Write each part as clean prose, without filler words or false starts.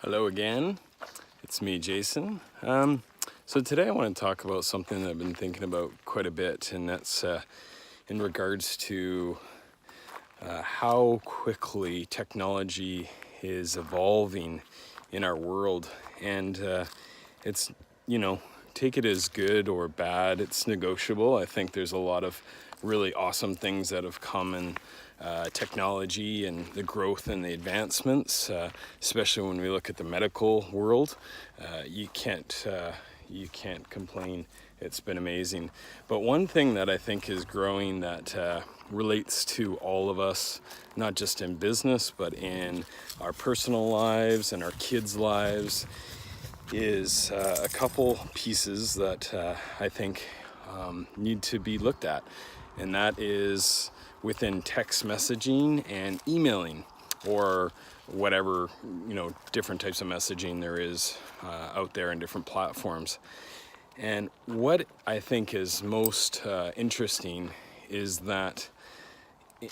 Hello again, it's me, Jason. So today I want to talk about something that I've been thinking about quite a bit, and that's in regards to how quickly technology is evolving in our world. And it's, take it as good or bad, it's negotiable. I think there's a lot of really awesome things that have come in technology and the growth and the advancements, especially when we look at the medical world. You can't complain. It's been amazing. But one thing that I think is growing that relates to all of us, not just in business, but in our personal lives and our kids' lives, is a couple pieces that I think need to be looked at. And that is within text messaging and emailing, or whatever, different types of messaging there is out there in different platforms. And what I think is most interesting is that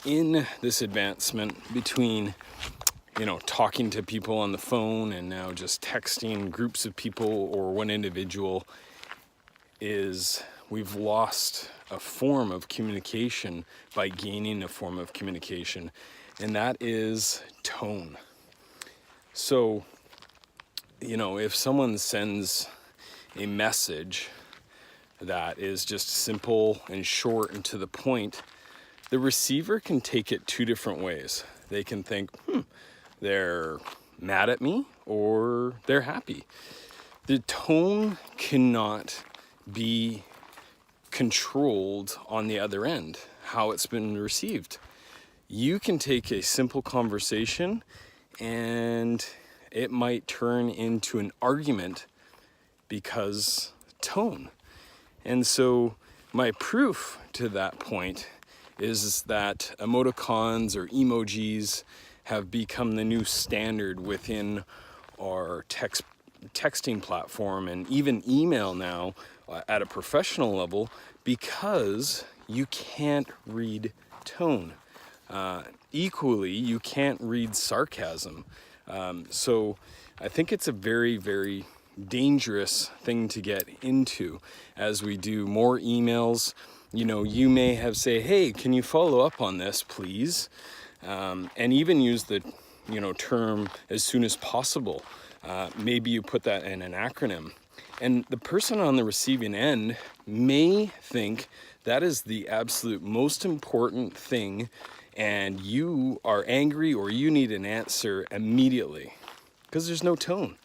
in this advancement between talking to people on the phone and now just texting groups of people or one individual, is we've lost a form of communication by gaining a form of communication, and that is tone. So, if someone sends a message that is just simple and short and to the point, the receiver can take it two different ways. They can think, they're mad at me or they're happy. The tone cannot be controlled on the other end, how it's been received. You can take a simple conversation and it might turn into an argument because tone. And so my proof to that point is that emoticons or emojis have become the new standard within our texting platform, and even email now at a professional level, because you can't read tone. Equally, you can't read sarcasm. So I think it's a very, very dangerous thing to get into as we do more emails. You may have say, hey, can you follow up on this, please? And even use the, term as soon as possible. Maybe you put that in an acronym. And the person on the receiving end may think that is the absolute most important thing, and you are angry or you need an answer immediately because there's no tone.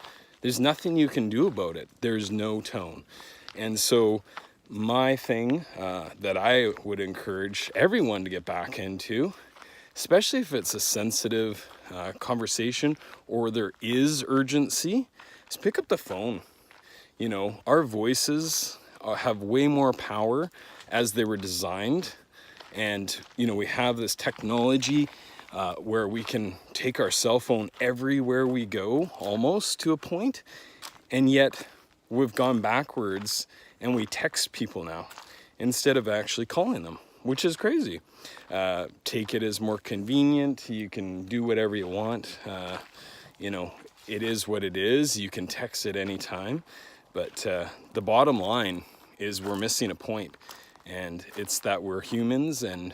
There's nothing you can do about it. There's no tone. And so my thing that I would encourage everyone to get back into, especially if it's a sensitive conversation or there is urgency, is pick up the phone. Our voices have way more power as they were designed. And, we have this technology where we can take our cell phone everywhere we go, almost to a point. And yet we've gone backwards and we text people now instead of actually calling them, which is crazy. Take it as more convenient. You can do whatever you want. It is what it is. You can text at any time. But the bottom line is we're missing a point. And it's that we're humans, and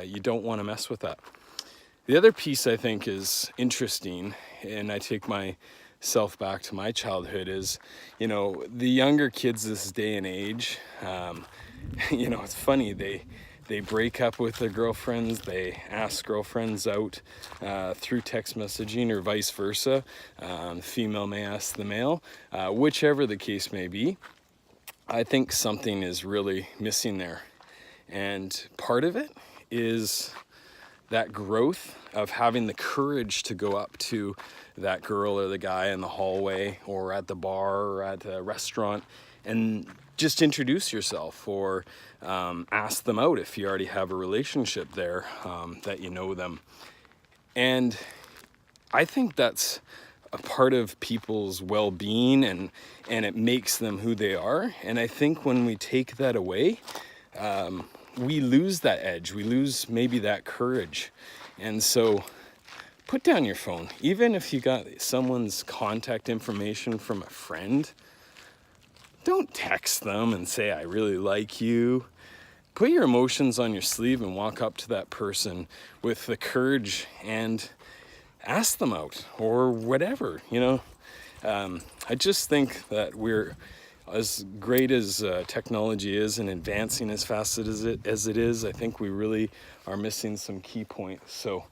you don't want to mess with that. The other piece I think is interesting, and I take myself back to my childhood, is, the younger kids this day and age, it's funny, they break up with their girlfriends, they ask girlfriends out through text messaging or vice versa. The female may ask the male, whichever the case may be. I think something is really missing there. And part of it is that growth of having the courage to go up to that girl or the guy in the hallway or at the bar or at a restaurant and just introduce yourself, or ask them out if you already have a relationship there, that you know them. And I think that's a part of people's well-being, and it makes them who they are. And I think when we take that away, we lose that edge. We lose maybe that courage. And so put down your phone. Even if you got someone's contact information from a friend, don't text them and say, I really like you. Put your emotions on your sleeve and walk up to that person with the courage and ask them out or whatever, you know. I just think that we're, as great as technology is and advancing as fast as it is, I think we really are missing some key points. So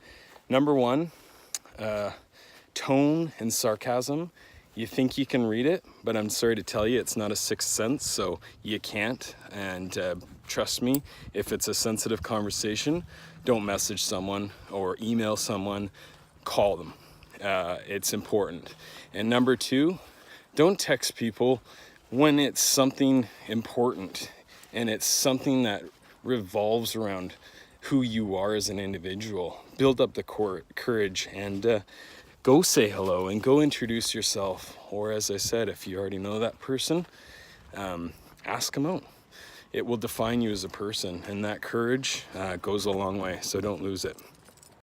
number one, tone and sarcasm. You think you can read it, but I'm sorry to tell you, it's not a sixth sense, so you can't. And trust me, if it's a sensitive conversation, don't message someone or email someone, call them. It's important. And number two, don't text people when it's something important and it's something that revolves around who you are as an individual. Build up the courage and go say hello and go introduce yourself. Or as I said, if you already know that person, ask them out. It will define you as a person, and that courage goes a long way, so don't lose it.